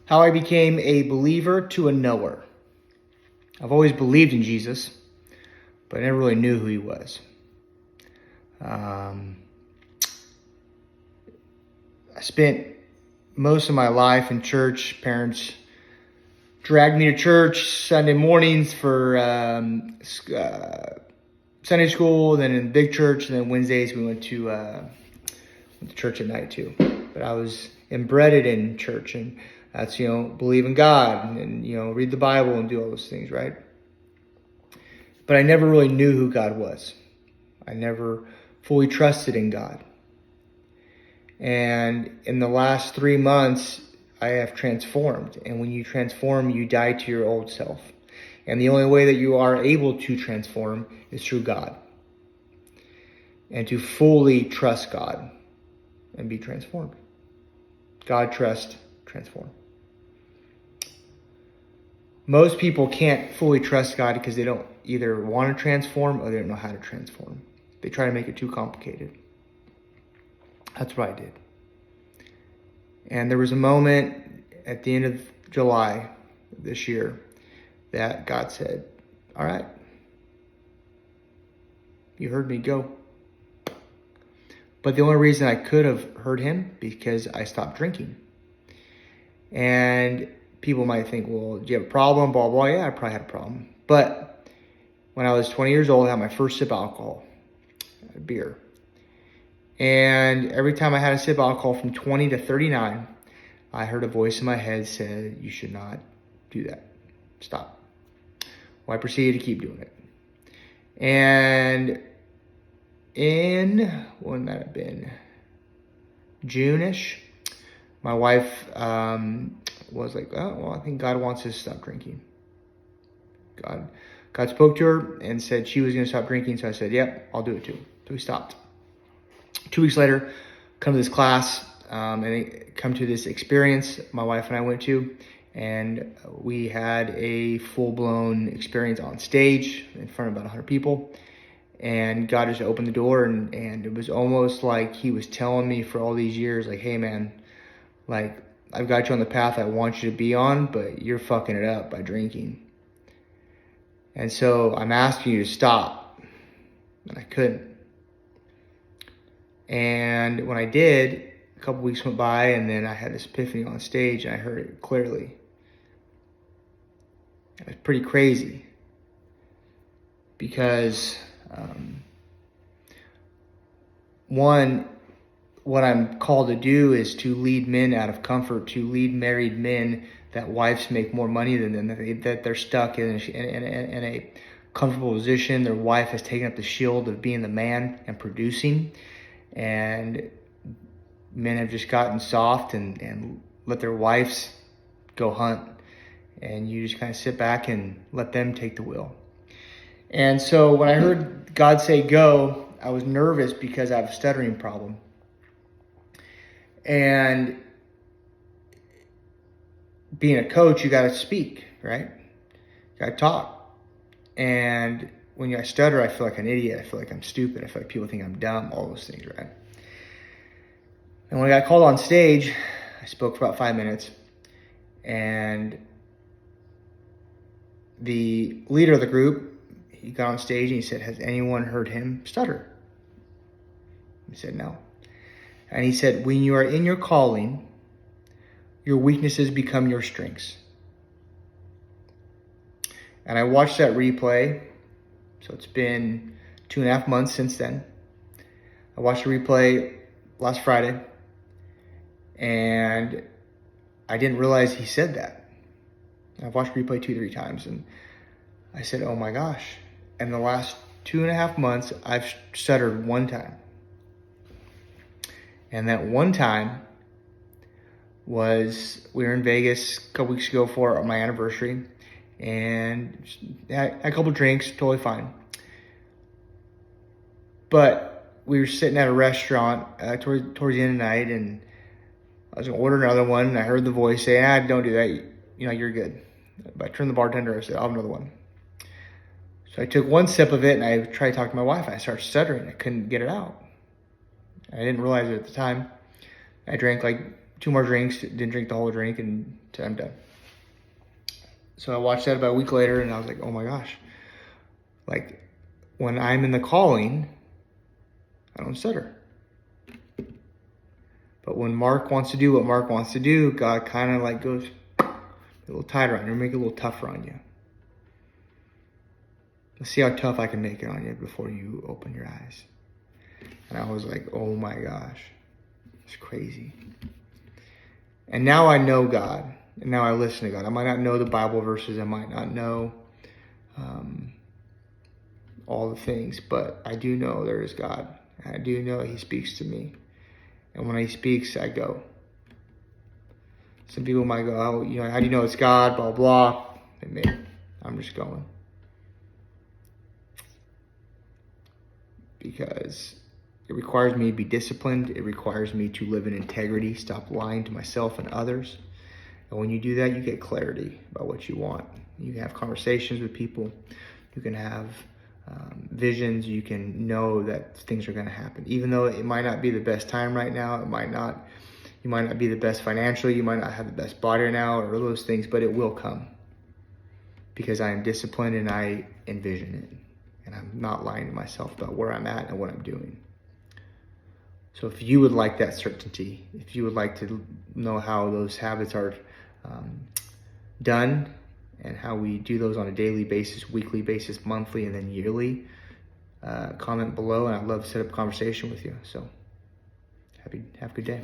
How I became a believer to a knower. I've always believed in Jesus, but I never really knew who he was. I spent most of my life in church. Parents dragged me to church Sunday mornings for Sunday school, then in big church, and then Wednesdays we went to church at night too. But I was embedded in church, and that's, believe in God and read the Bible and do all those things, right? But I never really knew who God was. I never fully trusted in God. And in the last 3 months, I have transformed. And when you transform, you die to your old self. And the only way that you are able to transform is through God. And to fully trust God and be transformed. God, trust, transform. Most people can't fully trust God because they don't either want to transform or they don't know how to transform. They try to make it too complicated. That's what I did. And there was a moment at the end of July this year that God said, all right, you heard me, go. But the only reason I could have heard him because I stopped drinking. And people might think, well, do you have a problem? Blah, blah. Yeah, I probably had a problem. But when I was 20 years old, I had my first sip of alcohol, beer. And every time I had a sip of alcohol from 20 to 39, I heard a voice in my head said, you should not do that. Stop. Well, I proceeded to keep doing it. And when that had been? June-ish, my wife was like, oh, well, I think God wants us to stop drinking. God spoke to her and said she was going to stop drinking. So I said, yep, I'll do it too. So we stopped. 2 weeks later, come to this class and come to this experience my wife and I went to. And we had a full-blown experience on stage in front of about 100 people. And God just opened the door, and it was almost like he was telling me for all these years, like, hey, man, like, I've got you on the path I want you to be on, but you're fucking it up by drinking. And so I'm asking you to stop. And I couldn't. And when I did, a couple weeks went by, and then I had this epiphany on stage, and I heard it clearly. It was pretty crazy. Because, one, what I'm called to do is to lead men out of comfort, to lead married men that wives make more money than them, that they're stuck in a comfortable position. Their wife has taken up the shield of being the man and producing, and men have just gotten soft and let their wives go hunt, and you just kind of sit back and let them take the wheel. And so when I heard God say go, I was nervous because I have a stuttering problem. And being a coach, you got to speak, right? You got to talk. And when I stutter, I feel like an idiot. I feel like I'm stupid. I feel like people think I'm dumb, all those things, right? And when I got called on stage, I spoke for about 5 minutes. And the leader of the group, he got on stage and he said, has anyone heard him stutter? I said, no. And he said, when you are in your calling, your weaknesses become your strengths. And I watched that replay. So it's been 2.5 months since then. I watched the replay last Friday. And I didn't realize he said that. I've watched the replay 2-3 times. And I said, oh my gosh. In the last 2.5 months, I've stuttered one time. And that one time was, we were in Vegas a couple weeks ago for my anniversary. And had a couple drinks, totally fine. But we were sitting at a restaurant towards the end of the night, and I was going to order another one. And I heard the voice say, don't do that. You're good. But I turned to the bartender. I said, I'll have another one. So I took one sip of it, and I tried to talk to my wife. I started stuttering. I couldn't get it out. I didn't realize it at the time. I drank like 2 more drinks, didn't drink the whole drink, and I'm done. So I watched that about a week later, and I was like, oh my gosh. Like, when I'm in the calling, I don't stutter. But when Mark wants to do what Mark wants to do, God kind of like goes a little tighter on you, make it a little tougher on you. Let's see how tough I can make it on you before you open your eyes. And I was like, oh my gosh, it's crazy. And now I know God, and now I listen to God. I might not know the Bible verses, I might not know all the things, but I do know there is God. I do know He speaks to me. And when He speaks, I go. Some people might go, oh, you know, how do you know it's God, blah, blah. And me, I'm just going. Because it requires me to be disciplined. It requires me to live in integrity, stop lying to myself and others. And when you do that, you get clarity about what you want. You can have conversations with people. You can have visions. You can know that things are going to happen. Even though it might not be the best time right now, you might not be the best financially, you might not have the best body right now, or those things, but it will come. Because I am disciplined and I envision it. And I'm not lying to myself about where I'm at and what I'm doing. So if you would like that certainty, if you would like to know how those habits are done and how we do those on a daily basis, weekly basis, monthly, and then yearly, comment below, and I'd love to set up a conversation with you. So have a good day.